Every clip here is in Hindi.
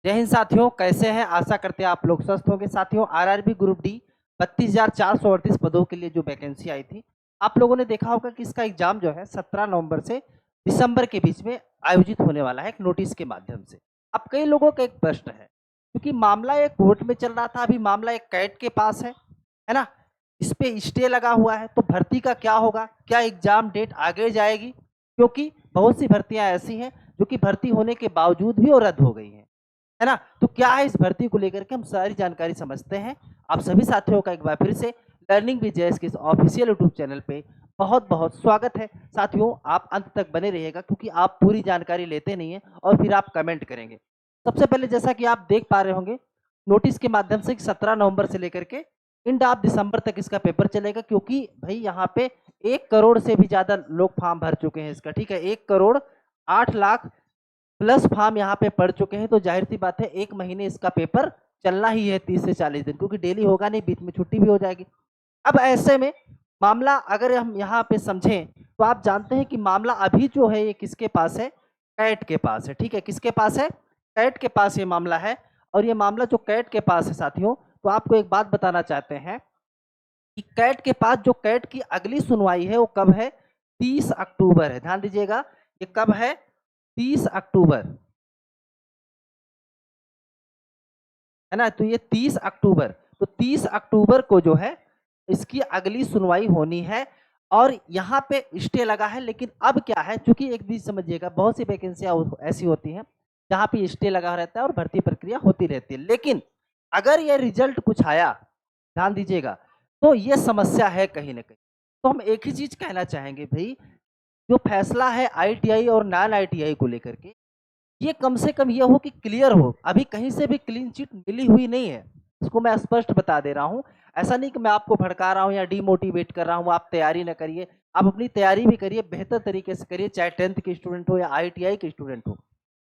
जय हिंद साथियों, कैसे हैं? आशा करते हैं आप लोग स्वस्थ होंगे। साथियों, आरआरबी ग्रुप डी 32,438 पदों के लिए जो वैकेंसी आई थी, आप लोगों ने देखा होगा कि इसका एग्जाम जो है 17 नवंबर से दिसंबर के बीच में आयोजित होने वाला है, एक नोटिस के माध्यम से। अब कई लोगों का एक प्रश्न है, क्योंकि मामला एक कोर्ट में चल रहा था, अभी मामला एक कैट के पास है ना? इस पे स्टे लगा हुआ है, तो भर्ती का क्या होगा? क्या एग्जाम डेट आगे जाएगी? क्योंकि बहुत सी भर्तियां ऐसी हैं जो कि भर्ती होने के बावजूद भी वो रद्द हो गई हैं, है ना? तो क्या है इस भर्ती को लेकर के हम सारी जानकारी समझते हैं। आप सभी साथियों का एक बार फिर से लर्निंग विद जेएस के इस ऑफिशियल यूट्यूब चैनल पे बहुत-बहुत स्वागत है। साथियों, आप अंत तक बने रहिएगा, क्योंकि आप पूरी जानकारी लेते नहीं हैं और फिर आप कमेंट करेंगे। सबसे पहले जैसा कि आप देख पा रहे होंगे, नोटिस के माध्यम से 17 नवंबर से लेकर के एंड ऑफ दिसंबर तक इसका पेपर चलेगा, क्योंकि भाई यहाँ पे 1 करोड़ से भी ज़्यादा लोग फॉर्म भर चुके हैं इसका, ठीक है? 1 करोड़ 8 लाख प्लस फॉर्म यहाँ पे पड़ चुके हैं, तो जाहिर सी बात है 1 महीने इसका पेपर चलना ही है, 30 से 40 दिन, क्योंकि डेली होगा नहीं, बीच में छुट्टी भी हो जाएगी। अब ऐसे में मामला अगर हम यहाँ पे समझें, तो आप जानते हैं कि मामला अभी जो है ये किसके पास है? कैट के पास है, ठीक है? किसके पास है? कैट के पास ये मामला है। और ये मामला जो कैट के पास है साथियों, तो आपको एक बात बताना चाहते हैं कि कैट के पास जो कैट की अगली सुनवाई है वो कब है? 30 अक्टूबर है। ध्यान दीजिएगा, ये कब है? 30 अक्टूबर, है ना? तो ये 30 अक्टूबर, तो 30 अक्टूबर को जो है इसकी अगली सुनवाई होनी है। और यहाँ पे स्टे लगा है, लेकिन अब क्या है, चूंकि एक चीज समझिएगा, बहुत सी वैकेंसियां ऐसी होती हैं जहाँ पे स्टे लगा रहता है और भर्ती प्रक्रिया होती रहती है, लेकिन अगर ये रिजल्ट कुछ आया, ध्यान दीजिएगा, तो ये समस्या है कहीं ना कहीं। तो हम एक ही चीज कहना चाहेंगे भाई, जो फैसला है आईटीआई और नॉन आईटीआई को लेकर के, ये कम से कम ये हो कि क्लियर हो। अभी कहीं से भी क्लीन चिट मिली हुई नहीं है, इसको मैं स्पष्ट बता दे रहा हूँ। ऐसा नहीं कि मैं आपको भड़का रहा हूँ या डिमोटिवेट कर रहा हूँ, आप तैयारी ना करिए। आप अपनी तैयारी भी करिए, बेहतर तरीके से करिए, चाहे 10th के स्टूडेंट हो या आईटीआई के स्टूडेंट हो।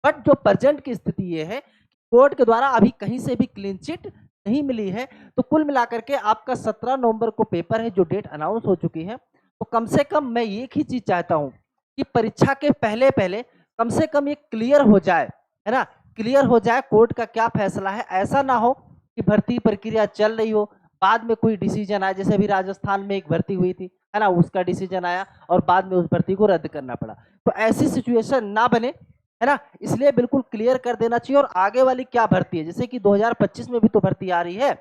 बट जो प्रेजेंट की स्थिति ये है, कोर्ट के द्वारा अभी कहीं से भी क्लीन चिट नहीं मिली है। तो कुल मिलाकर के आपका 17 नवंबर को पेपर है, जो डेट अनाउंस हो चुकी है। तो कम से कम मैं एक ही चीज चाहता हूँ कि परीक्षा के पहले पहले कम से कम ये क्लियर हो जाए, है ना? क्लियर हो जाए कोर्ट का क्या फैसला है। ऐसा ना हो कि भर्ती प्रक्रिया चल रही हो, बाद में कोई डिसीजन आया, जैसे अभी राजस्थान में एक भर्ती हुई थी, है ना? उसका डिसीजन आया और बाद में उस भर्ती को रद्द करना पड़ा। तो ऐसी सिचुएशन ना बने, है ना? इसलिए बिल्कुल क्लियर कर देना चाहिए। और आगे वाली क्या भर्ती है, जैसे कि 2025 में भी तो भर्ती आ रही है।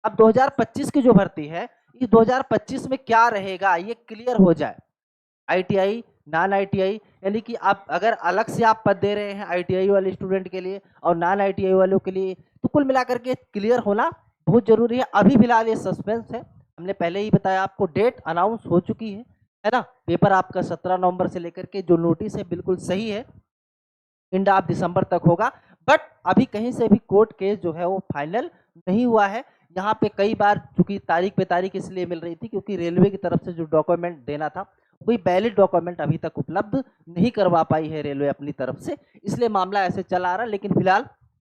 अब 2025 की जो भर्ती है, इस 2025 में क्या रहेगा ये क्लियर हो जाए। आईटीआई, नॉन आईटीआई, यानी कि आप अगर अलग से आप पद दे रहे हैं आईटीआई वाले स्टूडेंट के लिए और नॉन आईटीआई वालों के लिए, तो कुल मिलाकर के क्लियर होना बहुत जरूरी है। अभी फिलहाल ये सस्पेंस है, हमने पहले ही बताया आपको, डेट अनाउंस हो चुकी है ना? पेपर आपका 17 नवंबर से लेकर के जो नोटिस है बिल्कुल सही है, एंड ऑफ दिसंबर तक होगा। बट अभी कहीं से भी कोर्ट केस जो है वो फाइनल नहीं हुआ है। यहाँ पे कई बार चूंकि तारीख पे तारीख इसलिए मिल रही थी क्योंकि रेलवे की तरफ से जो डॉक्यूमेंट देना था, कोई वैलिड डॉक्यूमेंट अभी तक उपलब्ध नहीं करवा पाई है रेलवे अपनी तरफ से, इसलिए मामला ऐसे चला आ रहा है। लेकिन फिलहाल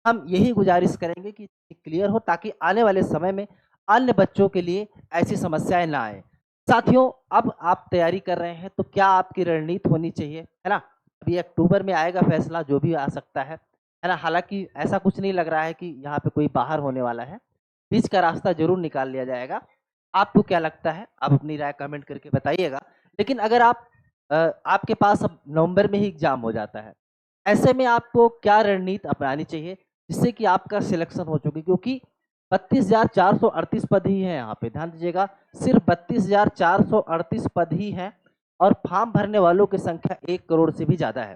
हम यही गुजारिश करेंगे कि क्लियर हो, ताकि आने वाले समय में अन्य बच्चों के लिए ऐसी समस्याएं ना आए। साथियों, अब आप तैयारी कर रहे हैं तो क्या आपकी रणनीति होनी चाहिए, है ना? अभी अक्टूबर में आएगा फैसला, जो भी आ सकता है ना? हालांकि ऐसा कुछ नहीं लग रहा है कि यहाँ पे कोई बाहर होने वाला है, बीच का रास्ता जरूर निकाल लिया जाएगा। आपको क्या लगता है, आप अपनी राय कमेंट करके बताइएगा। लेकिन अगर आपके पास अब नवंबर में ही एग्जाम हो जाता है, ऐसे में आपको क्या रणनीति अपनानी चाहिए जिससे कि आपका सिलेक्शन हो चुके, क्योंकि 32,438 पद ही हैं यहाँ पे, ध्यान दीजिएगा, सिर्फ 32,438 पद ही हैं और फॉर्म भरने वालों की संख्या 1 करोड़ से भी ज्यादा है।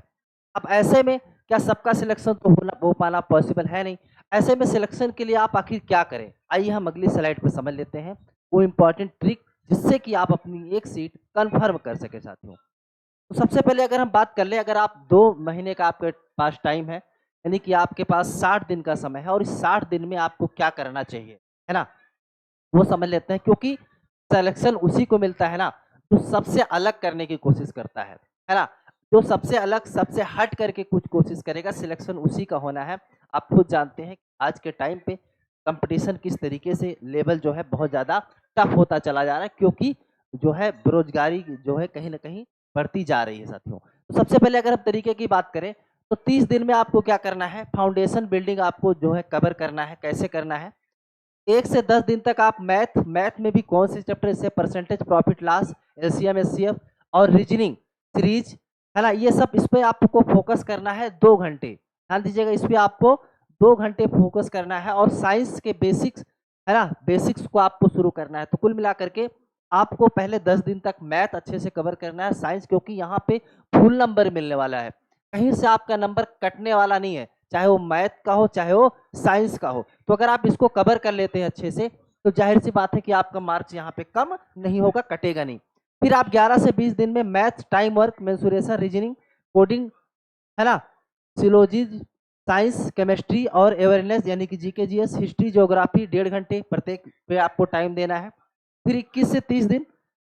अब ऐसे में क्या सबका सिलेक्शन तो हो पाना पॉसिबल है नहीं। ऐसे में सिलेक्शन के लिए आप आखिर क्या करें, आइए हम अगली स्लाइड पर समझ लेते हैं वो इंपॉर्टेंट ट्रिक, जिससे कि आप अपनी एक सीट कंफर्म कर सके साथियों। तो सबसे पहले अगर हम बात कर ले, अगर आप 2 महीने का आपके पास टाइम है, यानी कि आपके पास 60 दिन का समय है, और इस 60 दिन में आपको क्या करना चाहिए, है ना, वो समझ लेते हैं। क्योंकि सिलेक्शन उसी को मिलता है ना जो सबसे अलग करने की कोशिश करता है ना? जो सबसे अलग, सबसे हट करके कुछ कोशिश करेगा, सिलेक्शन उसी का होना है। आप खुद जानते हैं आज के टाइम पे कंपटीशन किस तरीके से लेवल जो है बहुत ज़्यादा टफ होता चला जा रहा है, क्योंकि जो है बेरोजगारी जो है कहीं ना कहीं बढ़ती जा रही है साथियों। तो सबसे पहले अगर हम तरीके की बात करें, तो 30 दिन में आपको क्या करना है, फाउंडेशन बिल्डिंग आपको जो है कवर करना है। कैसे करना है, 1 से 10 दिन तक आप मैथ में भी कौन से चैप्टर, जैसे percentage profit loss, LCM HCF और रीजनिंग सीरीज, है ना, ये सब इस पे आपको फोकस करना है 2 घंटे। ध्यान दीजिएगा, इस पे आपको 2 घंटे फोकस करना है। और साइंस के बेसिक्स, है ना, बेसिक्स को आपको शुरू करना है। तो कुल मिला करके आपको पहले 10 दिन तक मैथ अच्छे से कवर करना है, साइंस, क्योंकि यहाँ पे फुल नंबर मिलने वाला है, कहीं से आपका नंबर कटने वाला नहीं है, चाहे वो मैथ का हो चाहे वो साइंस का हो। तो अगर आप इसको कवर कर लेते हैं अच्छे से, तो जाहिर सी बात है कि आपका मार्क्स यहाँ पे कम नहीं होगा, कटेगा नहीं। फिर आप 11 से 20 दिन में math, time work, mensuration, reasoning, coding, है ना, सिलोजी, साइंस, केमिस्ट्री और अवेयरनेस यानी कि जीके जीएस, हिस्ट्री, ज्योग्राफी 1.5 घंटे प्रत्येक पे आपको टाइम देना है। फिर 21 से 30 दिन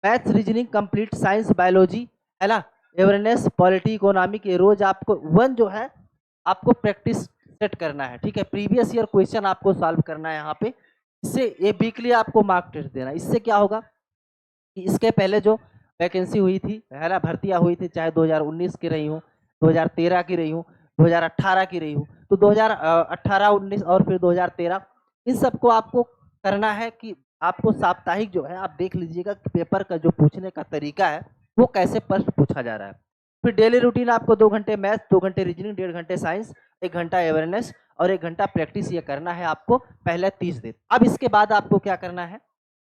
maths, reasoning, complete science, biology, है ना, अवेयरनेस, पॉलिटी, इकोनॉमिक, ये रोज आपको 1 जो है आपको प्रैक्टिस सेट करना है। ठीक है, प्रीवियस ईयर क्वेश्चन आपको सॉल्व करना है यहाँ पे। इससे ये वीकली आपको मार्क टेस्ट देना। इससे क्या होगा कि इसके पहले जो वैकेंसी हुई थी, है ना, भर्तियां हुई थी, चाहे 2019 की रही हूँ, 2013 की रही हूँ, 2018 की रही हूँ, तो 2018, 19 और फिर 2013, इन सबको आपको करना है कि आपको साप्ताहिक जो है आप देख लीजिएगा कि पेपर का जो पूछने का तरीका है वो कैसे प्रश्न पूछा जा रहा है। फिर डेली रूटीन आपको 2 घंटे मैथ, 2 घंटे रीजनिंग, 1.5 घंटे साइंस, 1 घंटा अवेयरनेस और 1 घंटा प्रैक्टिस, ये करना है आपको पहले 30 दिन। अब इसके बाद आपको क्या करना है,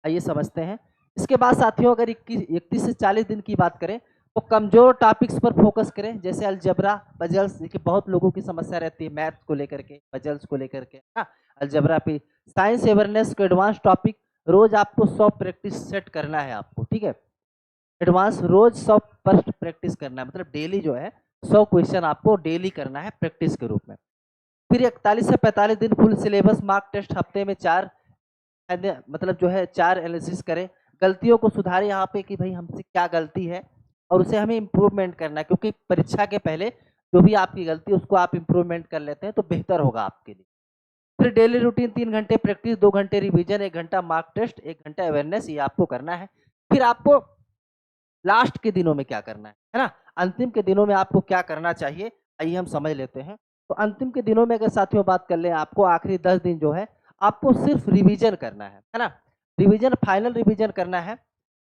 आइए समझते हैं। इसके बाद साथियों अगर 31 से 40 दिन की बात करें तो कमजोर टॉपिक्स पर फोकस करें, जैसे अलजबरा, पजल्स। देखिए बहुत लोगों की समस्या रहती है मैथ्स को लेकर के, पजल्स को लेकर के, ना, अलजबरा पे। साइंस अवेयरनेस को एडवांस टॉपिक रोज आपको 100 प्रैक्टिस सेट करना है आपको। ठीक है, एडवांस रोज 100 प्रश्न प्रैक्टिस करना है, मतलब डेली जो है 100 क्वेश्चन आपको डेली करना है प्रैक्टिस के रूप में। फिर 41 से 45 दिन फुल सिलेबस मार्क टेस्ट, हफ्ते में 4, मतलब जो है 4 एनालिसिस करें, गलतियों को सुधारें यहाँ पे कि भाई हमसे क्या गलती है और उसे हमें इम्प्रूवमेंट करना है, क्योंकि परीक्षा के पहले जो भी आपकी गलती है उसको आप इम्प्रूवमेंट कर लेते हैं तो बेहतर होगा आपके लिए। फिर डेली रूटीन 3 घंटे प्रैक्टिस, 2 घंटे रिवीजन, 1 घंटा मार्क टेस्ट, 1 घंटा अवेयरनेस, ये आपको करना है। फिर आपको लास्ट के दिनों में क्या करना है ना, अंतिम के दिनों में आपको क्या करना चाहिए, आइए हम समझ लेते हैं। तो अंतिम के दिनों में अगर साथियों बात कर ले, आपको आखिरी 10 दिन जो है आपको सिर्फ रिवीजन करना है ना, रिवीजन, फाइनल रिवीजन करना है।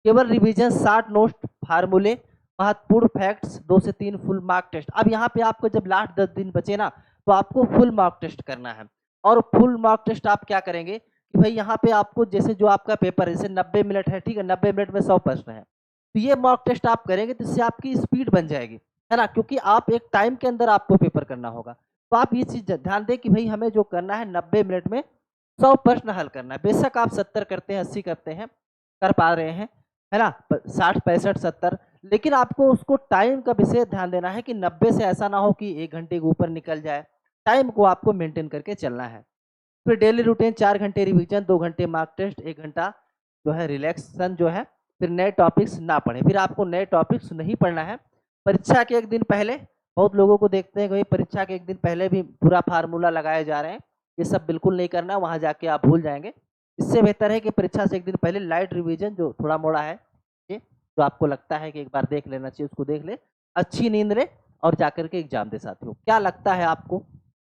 केवल रिवीजन, 60 नोट, फार्मूले, महत्वपूर्ण फैक्ट्स, 2 से 3 फुल मार्क टेस्ट। अब यहाँ पे आपको जब लास्ट 10 दिन बचे ना, तो आपको फुल मार्क टेस्ट करना है। और फुल मार्क टेस्ट आप क्या करेंगे कि भाई यहाँ पे आपको जैसे जो आपका पेपर है, जैसे 90 मिनट है, ठीक है, 90 मिनट में 100 प्रश्न है, तो ये मॉक टेस्ट आप करेंगे तो इससे आपकी स्पीड बन जाएगी, है ना, क्योंकि आप एक टाइम के अंदर आपको पेपर करना होगा। तो आप ये चीज ध्यान दें कि भाई हमें जो करना है 90 मिनट में 100 प्रश्न हल करना है। बेशक आप 70 करते हैं, 80 करते हैं, कर पा रहे हैं, है ना, 60, 65, 70, लेकिन आपको उसको टाइम का विशेष ध्यान देना है कि 90 से ऐसा ना हो कि 1 घंटे के ऊपर निकल जाए। टाइम को आपको मेंटेन करके चलना है। फिर डेली रूटीन 4 घंटे रिवीजन, 2 घंटे मार्क टेस्ट, 1 घंटा जो है रिलैक्सेशन जो है। फिर नए टॉपिक्स ना पढ़ें, फिर आपको नए टॉपिक्स नहीं पढ़ना है। परीक्षा के 1 दिन पहले बहुत लोगों को देखते हैं कि भाई परीक्षा के 1 दिन पहले भी पूरा फार्मूला लगाए जा रहे हैं, ये सब बिल्कुल नहीं करना, वहाँ जाके आप भूल जाएंगे। इससे बेहतर है कि परीक्षा से 1 दिन पहले लाइट रिवीजन जो थोड़ा मोड़ा है, ये जो आपको लगता है कि एक बार देख लेना चाहिए, उसको देख ले, अच्छी नींद ले और जाकर के एग्जाम दे। साथियों क्या लगता है आपको,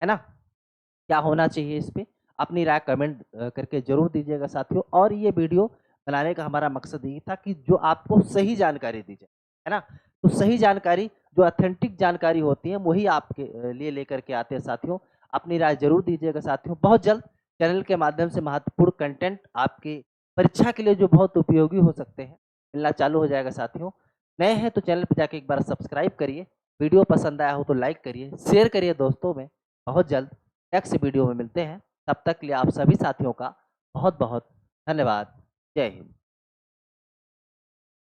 है ना, क्या होना चाहिए इस पे, अपनी राय कमेंट करके जरूर दीजिएगा साथियों। और ये वीडियो बनाने का हमारा मकसद यही था कि जो आपको सही जानकारी दी जाए, है ना, तो सही जानकारी, जो ऑथेंटिक जानकारी होती है वही आपके लिए लेकर के आते हैं साथियों। अपनी राय जरूर दीजिएगा साथियों। बहुत जल्द चैनल के माध्यम से महत्वपूर्ण कंटेंट आपके परीक्षा के लिए जो बहुत उपयोगी हो सकते हैं मिलना चालू हो जाएगा साथियों। नए हैं तो चैनल पर जाके एक बार सब्सक्राइब करिए, वीडियो पसंद आया हो तो लाइक करिए, शेयर करिए दोस्तों में। बहुत जल्द नेक्स्ट वीडियो में मिलते हैं, तब तक के लिए आप सभी साथियों का बहुत बहुत धन्यवाद। जय हिंद।